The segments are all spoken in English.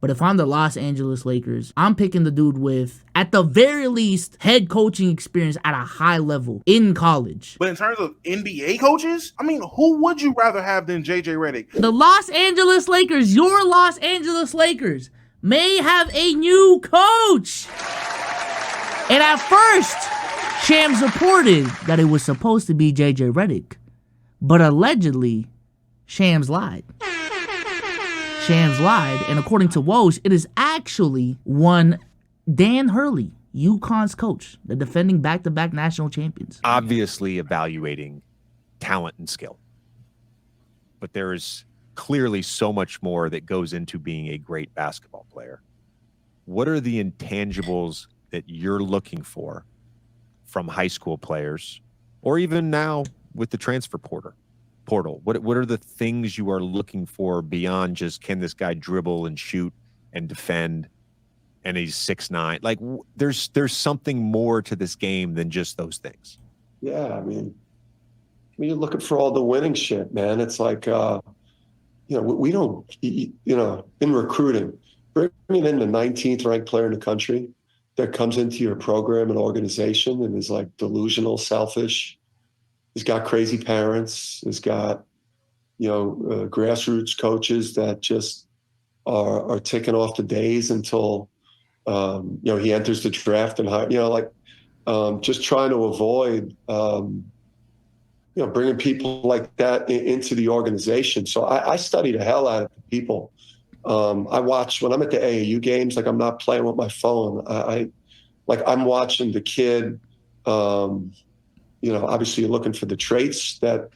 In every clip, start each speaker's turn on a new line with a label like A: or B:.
A: But if I'm the Los Angeles Lakers, I'm picking the dude with, at the very least, head coaching experience at a high level in college.
B: But in terms of NBA coaches, I mean, who would you rather have than JJ Redick?
A: The Los Angeles Lakers, your Los Angeles Lakers, may have a new coach. And at first, Shams reported that it was supposed to be JJ Redick. But allegedly, Shams lied. Shams lied, and according to Woj, it is actually one Dan Hurley, UConn's coach, the defending back-to-back national champions.
C: Obviously evaluating talent and skill. But there is clearly so much more that goes into being a great basketball player. What are the intangibles that you're looking for from high school players, or even now with the transfer portal? What are the things you are looking for beyond just, can this guy dribble and shoot and defend, and he's 6'9"? Like, there's something more to this game than just those things.
D: Yeah, I mean, you're looking for all the winning shit, man. It's like, we don't, in recruiting, bringing in the 19th ranked player in the country that comes into your program and organization and is like delusional, selfish. He's got crazy parents. He's got, grassroots coaches that just are ticking off the days until, he enters the draft and just trying to avoid, bringing people like that into the organization. So I study the hell out of the people. I watch when I'm at the AAU games, like I'm not playing with my phone. I'm watching the kid. Obviously you're looking for the traits that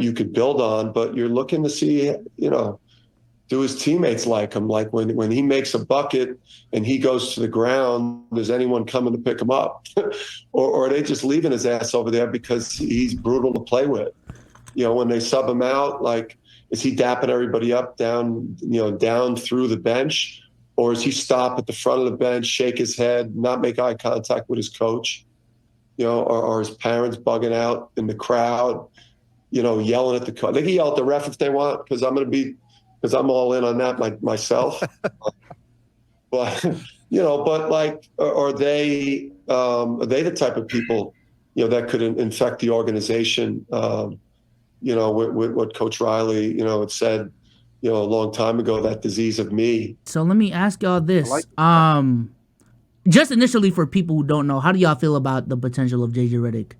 D: you could build on, but you're looking to see, do his teammates like him? Like when he makes a bucket and he goes to the ground, is anyone coming to pick him up? or are they just leaving his ass over there because he's brutal to play with? When they sub him out, like, is he dapping everybody up down through the bench? Or does he stop at the front of the bench, shake his head, not make eye contact with his coach? Or his parents bugging out in the crowd, yelling at the coach. They can yell at the ref if they want, because I'm all in on that myself. but are they the type of people, that could infect the organization? With what Coach Riley, had said, a long time ago, that disease of me.
A: So let me ask y'all this. Just initially, for people who don't know, how do y'all feel about the potential of JJ Redick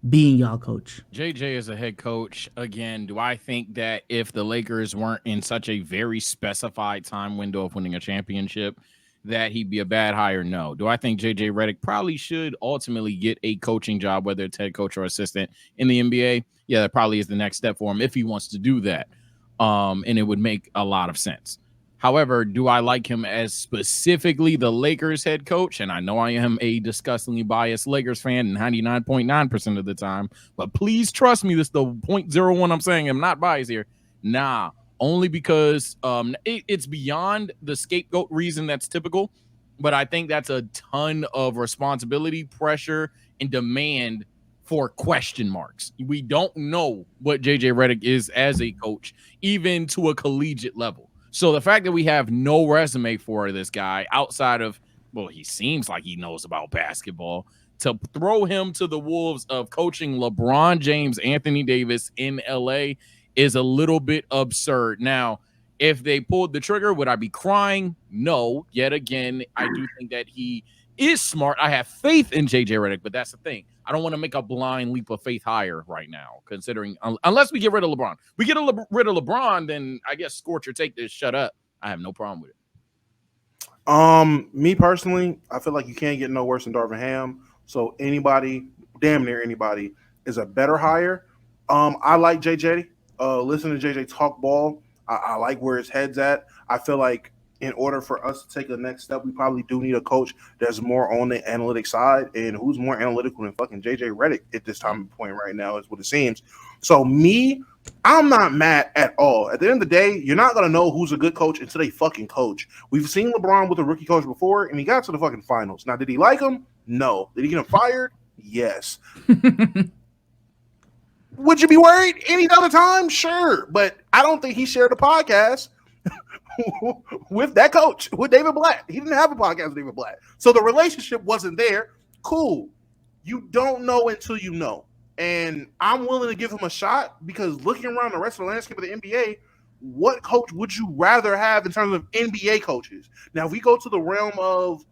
A: being y'all coach?
E: JJ is a head coach. Again, do I think that if the Lakers weren't in such a very specified time window of winning a championship, that he'd be a bad hire? No. Do I think JJ Redick probably should ultimately get a coaching job, whether it's head coach or assistant in the NBA? Yeah, that probably is the next step for him if he wants to do that. And it would make a lot of sense. However, do I like him as specifically the Lakers head coach? And I know I am a disgustingly biased Lakers fan 99.9% of the time, but please trust me, this is the 0.01 I'm saying. I'm not biased here. Nah, only because it's beyond the scapegoat reason that's typical, but I think that's a ton of responsibility, pressure, and demand for question marks. We don't know what JJ Redick is as a coach, even to a collegiate level. So the fact that we have no resume for this guy outside of, well, he seems like he knows about basketball, to throw him to the wolves of coaching LeBron James, Anthony Davis in LA is a little bit absurd. Now, if they pulled the trigger, would I be crying? No. Yet again, I do think that he is smart. I have faith in JJ Redick, but that's the thing. I don't want to make a blind leap of faith hire right now, considering unless we get rid of LeBron. We get rid of LeBron, then I guess scorch or take this, shut up. I have no problem with
B: it. Me personally, I feel like you can't get no worse than Darvin Ham. So anybody, damn near anybody, is a better hire. I like JJ. Listen to JJ talk ball. I like where his head's at. I feel like in order for us to take the next step, we probably do need a coach that's more on the analytic side. And who's more analytical than fucking JJ Redick at this time point right now is what it seems. So I'm not mad at all. At the end of the day, you're not going to know who's a good coach until they fucking coach. We've seen LeBron with a rookie coach before, and he got to the fucking finals. Now, did he like him? No. Did he get him fired? Yes. Would you be worried any other time? Sure. But I don't think he shared a podcast with that coach, with David Blatt. He didn't have a podcast with David Blatt. So the relationship wasn't there. Cool. You don't know until you know. And I'm willing to give him a shot because looking around the rest of the landscape of the NBA, what coach would you rather have in terms of NBA coaches? Now, if we go to the realm of,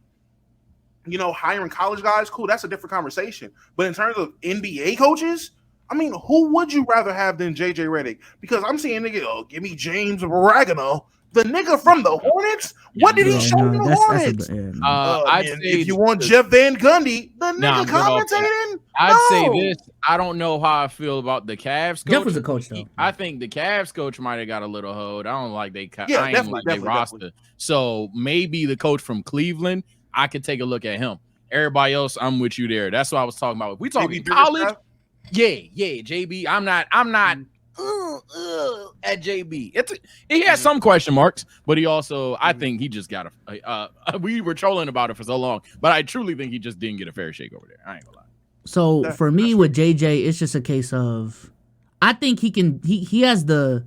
B: hiring college guys, cool, that's a different conversation. But in terms of NBA coaches, I mean, who would you rather have than JJ Redick? Because I'm seeing nigga, give me James Boragano. The nigga from the Hornets? What did he show you the Hornets?
E: I'd say
B: if you want Jeff Van Gundy, the nigga commentating?
E: I'd say this. I don't know how I feel about the Cavs coach.
A: Jeff was a coach, though.
E: I think the Cavs coach might have got a little hold. I don't like they
B: definitely.
E: roster. So maybe the coach from Cleveland, I could take a look at him. Everybody else, I'm with you there. That's what I was talking about. If we talking college, yeah, JB. I'm not at JB. He has some question marks, but he also, I think he just got we were trolling about it for so long, but I truly think he just didn't get a fair shake over there. I ain't gonna lie.
A: So for me with JJ, it's just a case of, I think he has the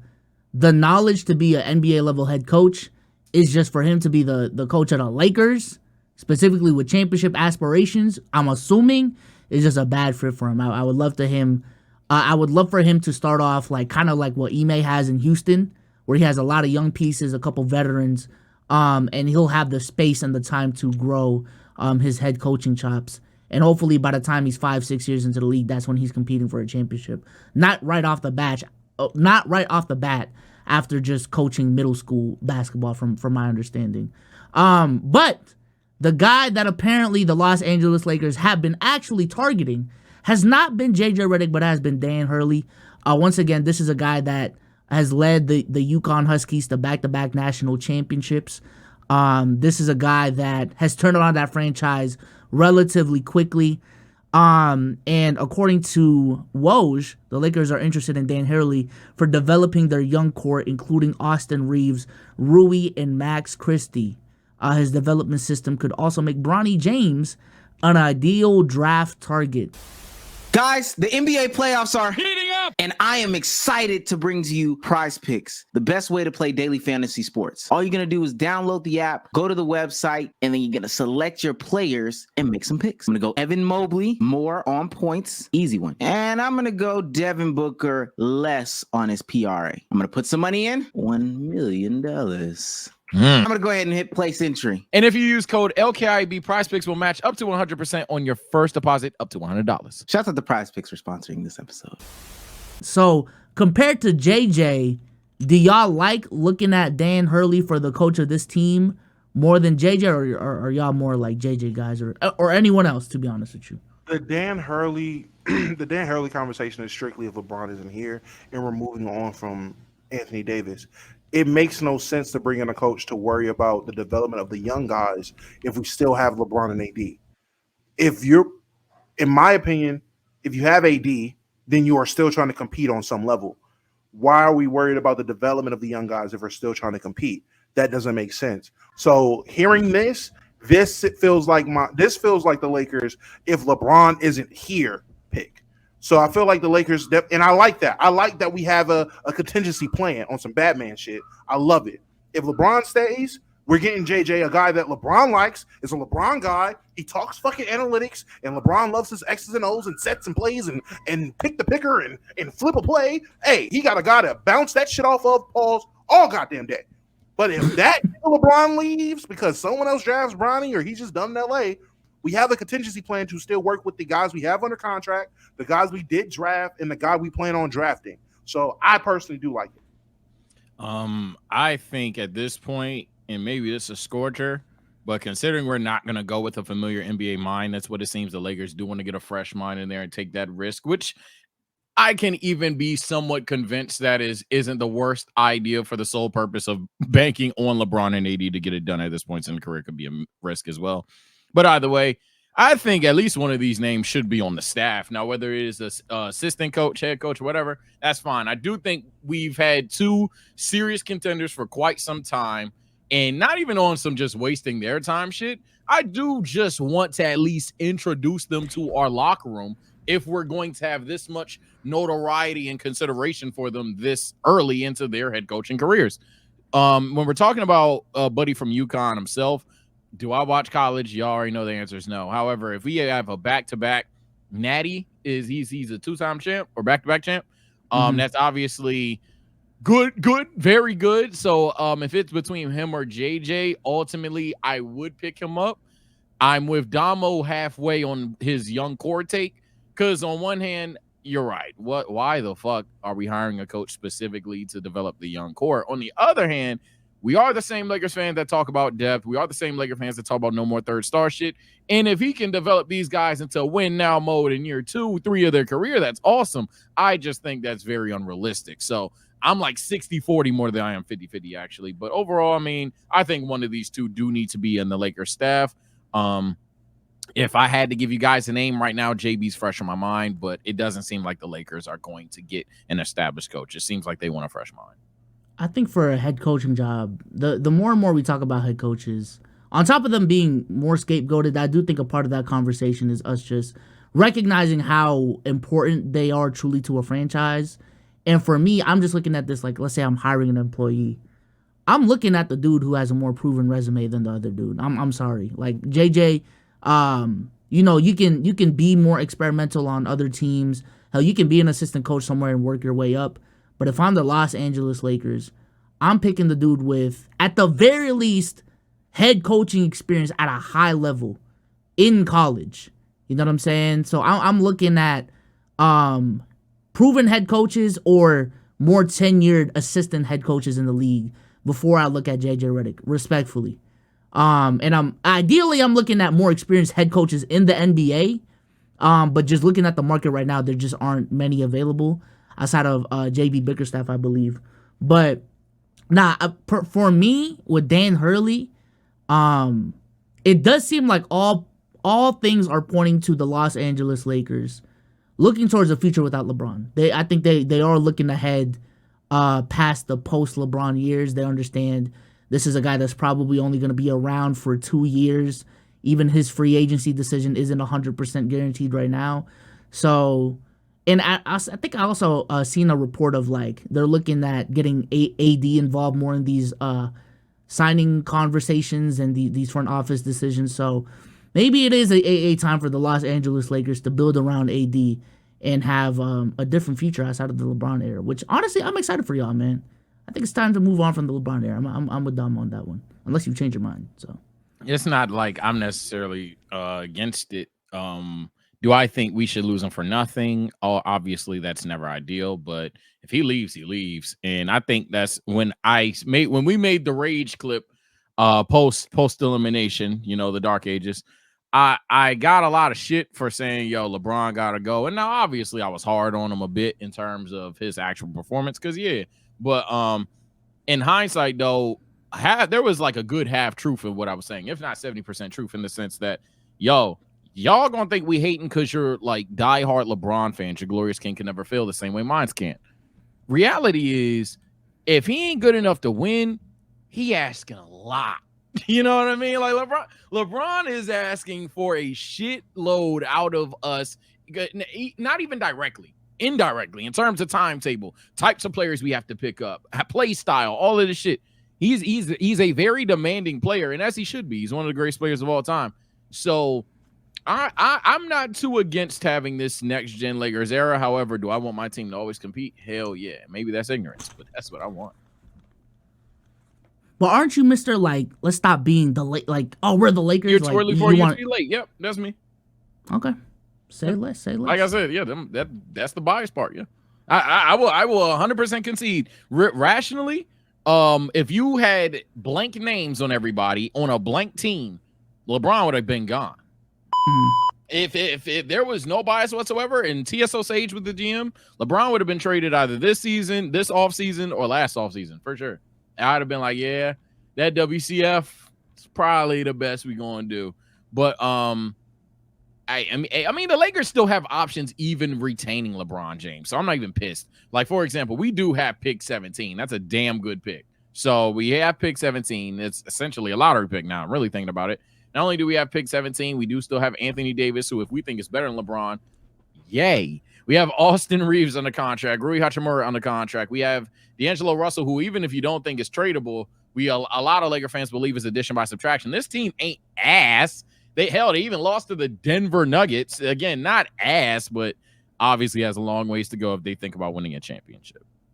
A: knowledge to be an NBA level head coach. It's just for him to be the coach of the Lakers, specifically with championship aspirations, I'm assuming is just a bad fit for him. I would love for him to start off kind of like what Ime has in Houston, where he has a lot of young pieces, a couple veterans, and he'll have the space and the time to grow his head coaching chops. And hopefully by the time he's 5-6 years into the league, that's when he's competing for a championship. Not right off the bat after just coaching middle school basketball, from my understanding. But the guy that apparently the Los Angeles Lakers have been actually targeting has not been JJ Redick, but has been Dan Hurley. Once again, this is a guy that has led the UConn Huskies to back-to-back national championships. This is a guy that has turned around that franchise relatively quickly. And according to Woj, the Lakers are interested in Dan Hurley for developing their young core, including Austin Reeves, Rui, and Max Christie. His development system could also make Bronny James an ideal draft target.
F: Guys, the NBA playoffs are
E: heating up,
F: and I am excited to bring to you Prize Picks, the best way to play daily fantasy sports. All you're going to do is download the app, go to the website, and then you're going to select your players and make some picks. I'm going to go Evan Mobley, more on points, easy one. And I'm going to go Devin Booker, less on his PRA. I'm going to put some money in, $1 million. I'm going to go ahead and hit place entry.
E: And if you use code LKIB, Prize Picks will match up to 100% on your first deposit up to $100.
F: Shout out to Prize Picks for sponsoring this episode.
A: So compared to JJ, do y'all like looking at Dan Hurley for the coach of this team more than JJ, or are y'all more like JJ guys, or anyone else, to be honest with you?
B: The Dan Hurley conversation is strictly if LeBron isn't here and we're moving on from Anthony Davis. It makes no sense to bring in a coach to worry about the development of the young guys if we still have LeBron and AD. In my opinion, if you have AD, then you are still trying to compete on some level. Why are we worried about the development of the young guys if we're still trying to compete? That doesn't make sense. So hearing this feels like the Lakers if LeBron isn't here pick. So I feel like the Lakers, and I like that. I like that we have a contingency plan on some Batman shit. I love it. If LeBron stays, we're getting JJ, a guy that LeBron likes, is a LeBron guy. He talks fucking analytics, and LeBron loves his X's and O's and sets and plays and pick the picker and flip a play. Hey, he got a guy to bounce that shit off of Paul's all goddamn day. But if that LeBron leaves because someone else drafts Bronny or he's just done in LA, we have a contingency plan to still work with the guys we have under contract, the guys we did draft, and the guy we plan on drafting. So I personally do like it.
E: I think at this point, and maybe this is a scorcher, but considering we're not going to go with a familiar NBA mind, that's what it seems the Lakers do want to get a fresh mind in there and take that risk, which I can even be somewhat convinced that isn't the worst idea for the sole purpose of banking on LeBron and AD to get it done at this point in the career could be a risk as well. But either way, I think at least one of these names should be on the staff. Now, whether it is a assistant coach, head coach, whatever, that's fine. I do think we've had two serious contenders for quite some time, and not even on some just wasting their time shit. I do just want to at least introduce them to our locker room if we're going to have this much notoriety and consideration for them this early into their head coaching careers. when we're talking about Buddy from UConn himself, do I watch college? Y'all already know the answer is no. However, if we have a back-to-back, Natty he's a 2-time champ or back-to-back champ. That's obviously good, very good. So if it's between him or JJ, ultimately I would pick him up. I'm with Damo halfway on his young core take, because on one hand, you're right. Why the fuck are we hiring a coach specifically to develop the young core? On the other hand, we are the same Lakers fans that talk about depth. We are the same Lakers fans that talk about no more third star shit. And if he can develop these guys into win now mode in year 2, 3 of their career, that's awesome. I just think that's very unrealistic. So I'm like 60-40 more than I am 50-50 actually. But overall, I mean, I think one of these two do need to be in the Lakers staff. If I had to give you guys a name right now, JB's fresh on my mind, but it doesn't seem like the Lakers are going to get an established coach. It seems like they want a fresh mind.
A: I think for a head coaching job, the more and more we talk about head coaches, on top of them being more scapegoated, I do think a part of that conversation is us just recognizing how important they are truly to a franchise. And for me, I'm just looking at this like, let's say I'm hiring an employee. I'm looking at the dude who has a more proven resume than the other dude. I'm sorry. Like JJ, you know, you can be more experimental on other teams. Hell, you can be an assistant coach somewhere and work your way up. But if I'm the Los Angeles Lakers, I'm picking the dude with, at the very least, head coaching experience at a high level in college. You know what I'm saying? So I'm looking at proven head coaches or more tenured assistant head coaches in the league before I look at JJ Redick, respectfully. And I'm looking at more experienced head coaches in the NBA. But just looking at the market right now, there just aren't many available outside of JB Bickerstaff, I believe. But for me with Dan Hurley, it does seem like all things are pointing to the Los Angeles Lakers looking towards the future without LeBron. I think they are looking ahead past the post LeBron years. They understand this is a guy that's probably only going to be around for 2 years. Even his free agency decision isn't 100% guaranteed right now. So, and I think I also seen a report of like they're looking at getting AD involved more in these signing conversations and these front office decisions. So maybe it is a time for the Los Angeles Lakers to build around AD and have a different future outside of the LeBron era, which honestly I'm excited for y'all, man. I think it's time to move on from the LeBron era. I'm with Dom on that one, unless you change your mind. So
E: it's not like I'm necessarily against it. Do I think we should lose him for nothing? Oh, obviously that's never ideal, but if he leaves, he leaves. And I think that's when we made the rage clip post elimination, you know, the dark ages. I got a lot of shit for saying, yo, LeBron gotta go. And now obviously I was hard on him a bit in terms of his actual performance, because but in hindsight though, there was like a good half truth in what I was saying, if not 70% truth, in the sense that, yo, y'all gonna think we hating because you're like diehard LeBron fans. Your glorious king can never fail the same way mines can't. Reality is, if he ain't good enough to win, he asking a lot. You know what I mean? Like LeBron is asking for a shitload out of us, not even directly, indirectly, in terms of timetable, types of players we have to pick up, play style, all of this shit. He's a very demanding player, and as he should be. He's one of the greatest players of all time. So I'm not too against having this next gen Lakers era. However, do I want my team to always compete? Hell yeah. Maybe that's ignorance, but that's what I want.
A: But aren't you Mr. Like, let's stop being oh, we're the Lakers.
E: You're too early for you to be late. Yep, that's me.
A: Okay. Say less.
E: Like I said, yeah, that's the bias part. Yeah. I will 100% concede. Rationally, if you had blank names on everybody on a blank team, LeBron would have been gone. If there was no bias whatsoever and TSO Sage with the GM, LeBron would have been traded either this season, this offseason, or last offseason for sure. I'd have been like, yeah, that WCF is probably the best we're going to do. But I mean, the Lakers still have options, even retaining LeBron James. So I'm not even pissed. Like, for example, we do have pick 17. That's a damn good pick. So we have pick 17. It's essentially a lottery pick now. I'm really thinking about it. Not only do we have pick 17, we do still have Anthony Davis, who, if we think is better than LeBron, yay. We have Austin Reeves on the contract, Rui Hachimura on the contract. We have D'Angelo Russell, who even if you don't think is tradable, a lot of Laker fans believe is addition by subtraction. This team ain't ass. They even lost to the Denver Nuggets. Again, not ass, but obviously has a long ways to go if they think about winning a championship.